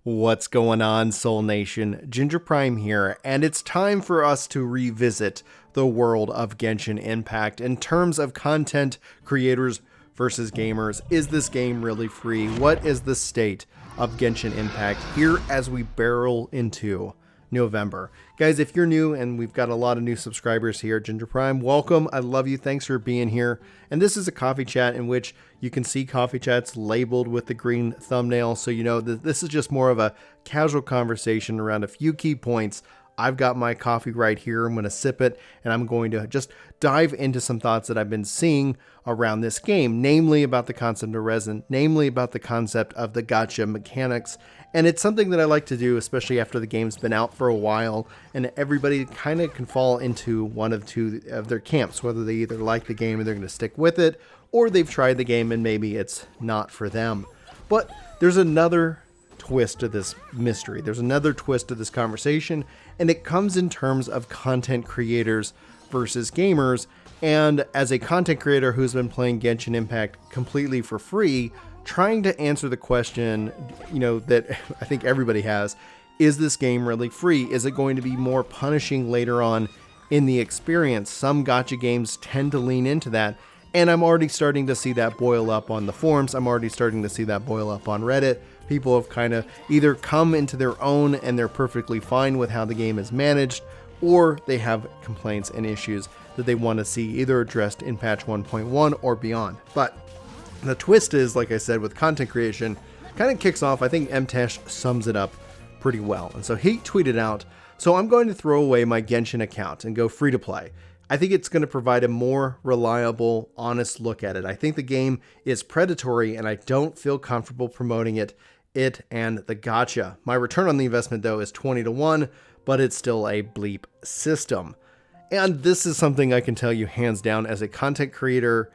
What's going on, Soul Nation? Ginger Prime here, and it's time for us to revisit the world of Genshin Impact in terms of content creators versus gamers. Is this game really free? What is the state of Genshin Impact here as we barrel into November? Guys, if you're new, and we've got a lot of new subscribers here at Ginger Prime, welcome. I love you. Thanks for being here. And this is a coffee chat in which you can see coffee chats labeled with the green thumbnail, so you know that this is just more of a casual conversation around a few key points. I've got my coffee right here. I'm going to sip it, and I'm going to just dive into some thoughts that I've been seeing around this game, namely about the concept of resin, namely about the concept of the gacha mechanics. And it's something that I like to do, especially after the game's been out for a while, and everybody kind of can fall into one of two of their camps, whether they either like the game and they're going to stick with it, or they've tried the game and maybe it's not for them. But there's another twist to this mystery. There's another twist to this conversation, and it comes in terms of content creators versus gamers. And as a content creator who's been playing Genshin Impact completely for free, trying to answer the question, that I think everybody has, is this game really free? Is it going to be more punishing later on in the experience? Some gacha games tend to lean into that, and I'm already starting to see that boil up on the forums. I'm already starting to see that boil up on Reddit. People have kind of either come into their own and they're perfectly fine with how the game is managed, or they have complaints and issues that they want to see either addressed in patch 1.1 or beyond. But the twist is, like I said, with content creation, kind of kicks off. I think Mtesh sums it up pretty well. And so he tweeted out, "So I'm going to throw away my Genshin account and go free to play. I think it's going to provide a more reliable, honest look at it. I think the game is predatory and I don't feel comfortable promoting it and the gacha. My return on the investment, though, is 20-1, but it's still a bleep system." And this is something I can tell you hands down as a content creator,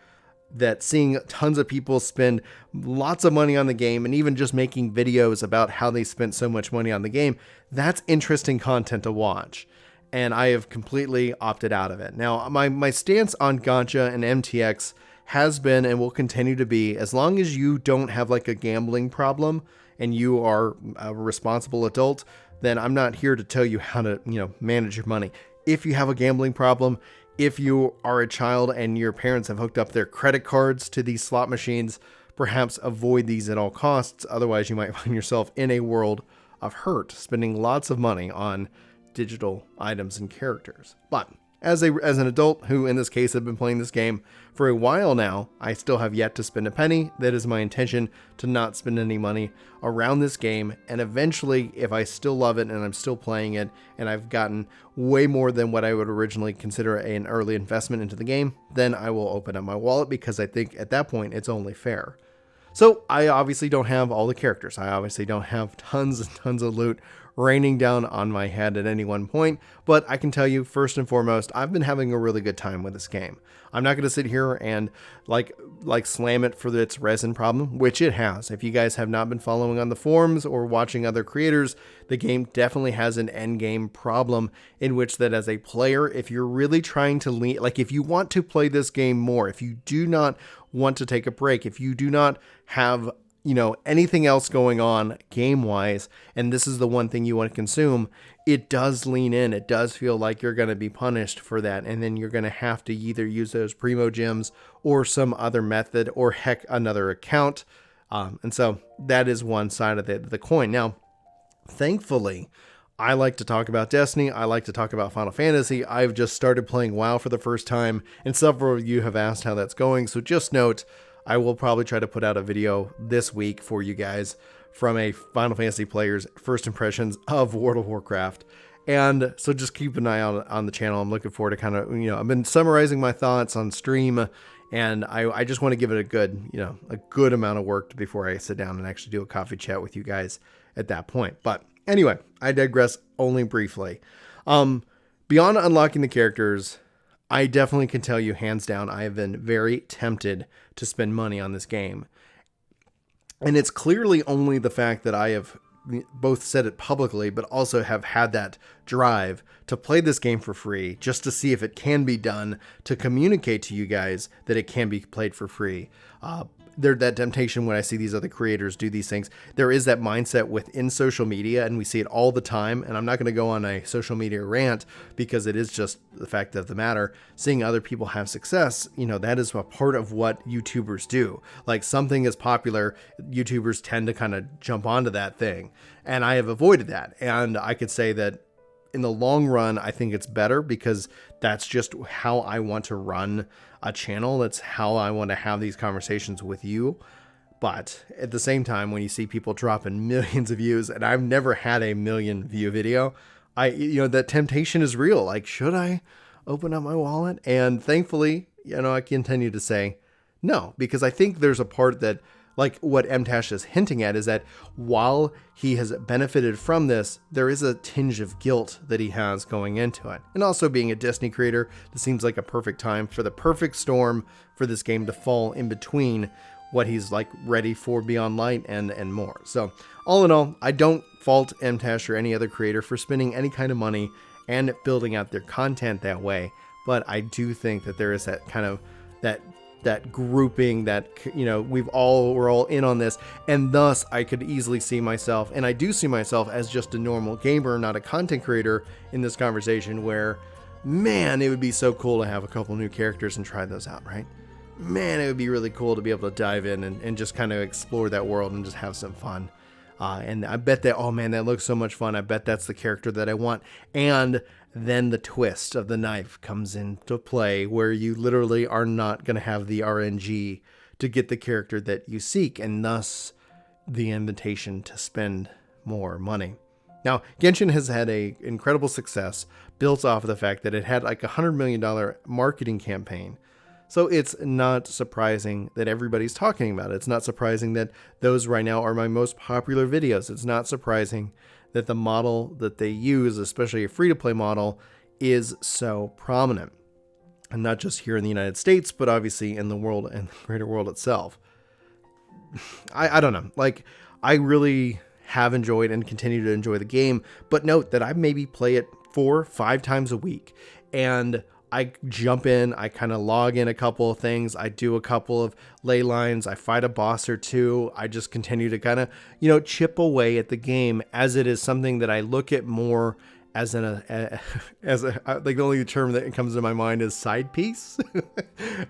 that seeing tons of people spend lots of money on the game and even just making videos about how they spent so much money on the game, that's interesting content to watch. And I have completely opted out of it. Now, my stance on gacha and MTX has been and will continue to be, as long as you don't have like a gambling problem and you are a responsible adult, then I'm not here to tell you how to, manage your money. If you have a gambling problem, if you are a child and your parents have hooked up their credit cards to these slot machines, perhaps avoid these at all costs. Otherwise, you might find yourself in a world of hurt, spending lots of money on digital items and characters. But as an adult who, in this case, have been playing this game for a while now, I still have yet to spend a penny. That is my intention, to not spend any money around this game. And eventually, if I still love it and I'm still playing it, and I've gotten way more than what I would originally consider an early investment into the game, then I will open up my wallet, because I think at that point it's only fair. So I obviously don't have all the characters. I obviously don't have tons and tons of loot raining down on my head at any one point, but I can tell you, first and foremost, I've been having a really good time with this game. I'm not going to sit here and like slam it for its resin problem, which it has. If you guys have not been following on the forums or watching other creators, the game definitely has an end game problem, in which that as a player, if you're really trying to if you want to play this game more, if you do not want to take a break, if you do not have anything else going on game-wise, and this is the one thing you want to consume, it does lean in. It does feel like you're going to be punished for that, and then you're going to have to either use those primo gems or some other method, or heck, another account. And so that is one side of the coin. Now, thankfully, I like to talk about Destiny. I like to talk about Final Fantasy. I've just started playing WoW for the first time, and several of you have asked how that's going. So just note, I will probably try to put out a video this week for you guys from a Final Fantasy player's first impressions of World of Warcraft. And so just keep an eye on the channel. I'm looking forward to kind of, I've been summarizing my thoughts on stream, and I just want to give it a good amount of work before I sit down and actually do a coffee chat with you guys at that point. But anyway, I digress only briefly. Beyond unlocking the characters, I definitely can tell you hands down, I have been very tempted to spend money on this game. And it's clearly only the fact that I have both said it publicly, but also have had that drive to play this game for free, just to see if it can be done, to communicate to you guys that it can be played for free. that temptation when I see these other creators do these things. There is that mindset within social media, and we see it all the time. And I'm not going to go on a social media rant because it is just the fact of the matter. Seeing other people have success, that is a part of what YouTubers do. Like something is popular, YouTubers tend to kind of jump onto that thing. And I have avoided that. And I could say that in the long run, I think it's better because that's just how I want to run a channel. That's how I want to have these conversations with you. But at the same time, when you see people dropping millions of views, and I've never had a 1 million view video, that temptation is real. Like, should I open up my wallet? And thankfully, I continue to say no, because I think there's a part that, like what MTash is hinting at, is that while he has benefited from this, there is a tinge of guilt that he has going into it. And also being a Destiny creator, this seems like a perfect time for the perfect storm for this game to fall in between what he's like ready for Beyond Light and more. So all in all, I don't fault MTash or any other creator for spending any kind of money and building out their content that way. But I do think that there is that kind of that grouping that, we're all in on this. And thus I could easily see myself, and I do see myself as just a normal gamer, not a content creator in this conversation where, man, it would be so cool to have a couple new characters and try those out, right? Man, it would be really cool to be able to dive in and just kind of explore that world and just have some fun. And I bet that, oh man, that looks so much fun. I bet that's the character that I want. And then the twist of the knife comes into play where you literally are not going to have the RNG to get the character that you seek, and thus the invitation to spend more money. Now, Genshin has had a incredible success built off of the fact that it had like $100 million marketing campaign. So it's not surprising that everybody's talking about it. It's not surprising that those right now are my most popular videos. It's not surprising that the model that they use, especially a free-to-play model, is so prominent. And not just here in the United States, but obviously in the world and the greater world itself. I don't know. Like, I really have enjoyed and continue to enjoy the game, but note that I maybe play it 4-5 times a week. And I jump in, I kind of log in a couple of things, I do a couple of ley lines, I fight a boss or two, I just continue to kind of, chip away at the game, as it is something that I look at more as like the only term that comes to my mind is side piece.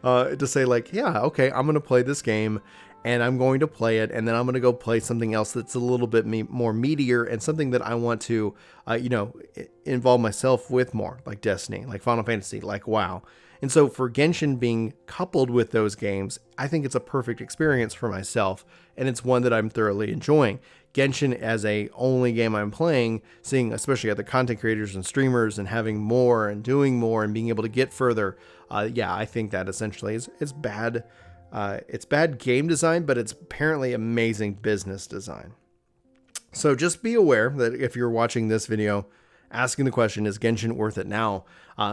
To say like, yeah, okay, I'm going to play this game and I'm going to play it, and then I'm going to go play something else that's a little bit more meatier and something that I want to, involve myself with more, like Destiny, like Final Fantasy, like WoW. And so for Genshin being coupled with those games, I think it's a perfect experience for myself, and it's one that I'm thoroughly enjoying. Genshin as a only game I'm playing, seeing especially other content creators and streamers and having more and doing more and being able to get further. I think that essentially is bad. It's bad game design, but it's apparently amazing business design. So just be aware that if you're watching this video, asking the question, is Genshin worth it now?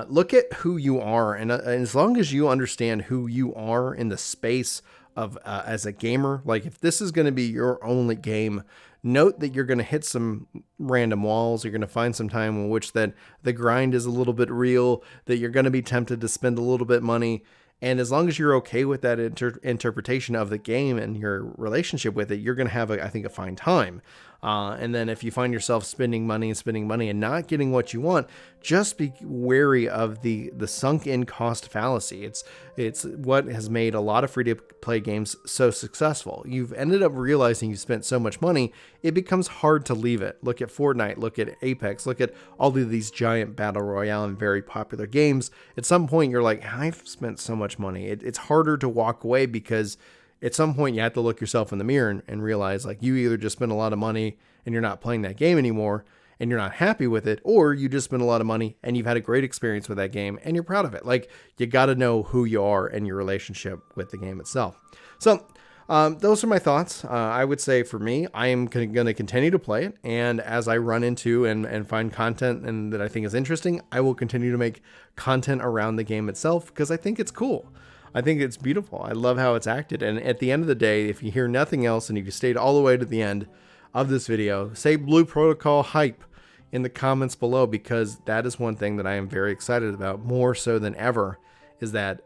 Look at who you are. And as long as you understand who you are in the space of as a gamer, like if this is going to be your only game, note that you're going to hit some random walls. You're going to find some time in which that the grind is a little bit real, that you're going to be tempted to spend a little bit money. And as long as you're okay with that interpretation of the game and your relationship with it, you're going to have, I think, a fine time. And then if you find yourself spending money and not getting what you want, just be wary of the sunk in cost fallacy. It's what has made a lot of free-to-play games so successful. You've ended up realizing you've spent so much money, it becomes hard to leave it. Look at Fortnite, look at Apex, look at all of these giant battle royale and very popular games. At some point, you're like, I've spent so much money. It's harder to walk away because at some point you have to look yourself in the mirror and realize like you either just spent a lot of money and you're not playing that game anymore and you're not happy with it, or you just spent a lot of money and you've had a great experience with that game and you're proud of it. Like, you got to know who you are and your relationship with the game itself. So those are my thoughts. I would say for me, I am going to continue to play it. And as I run into and find content and that I think is interesting, I will continue to make content around the game itself because I think it's cool. I think it's beautiful. I love how it's acted. And at the end of the day, if you hear nothing else and if you stayed all the way to the end of this video, say Blue Protocol hype in the comments below, because that is one thing that I am very excited about, more so than ever, is that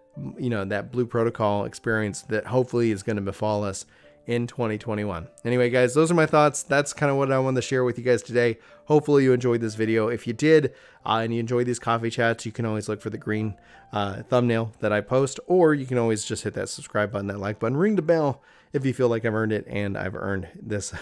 that Blue Protocol experience that hopefully is going to befall us in 2021. Anyway, guys, those are my thoughts. That's kind of what I wanted to share with you guys today. Hopefully you enjoyed this video. If you did, and you enjoy these coffee chats, you can always look for the green thumbnail that I post, or you can always just hit that subscribe button, that like button, ring the bell if you feel like I've earned it, and I've earned this.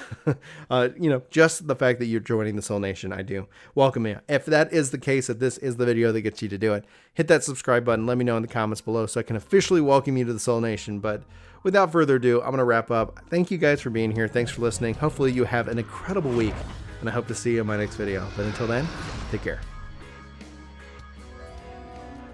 Just the fact that you're joining the Soul Nation, I do welcome you. If that is the case, if this is the video that gets you to do it, hit that subscribe button. Let me know in the comments below so I can officially welcome you to the Soul Nation. But without further ado, I'm going to wrap up. Thank you guys for being here. Thanks for listening. Hopefully you have an incredible week, and I hope to see you in my next video. But until then, take care.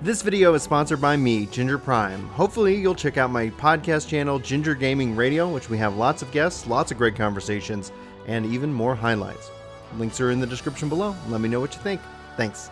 This video is sponsored by me, Ginger Prime. Hopefully you'll check out my podcast channel, Ginger Gaming Radio, which we have lots of guests, lots of great conversations, and even more highlights. Links are in the description below. Let me know what you think. Thanks.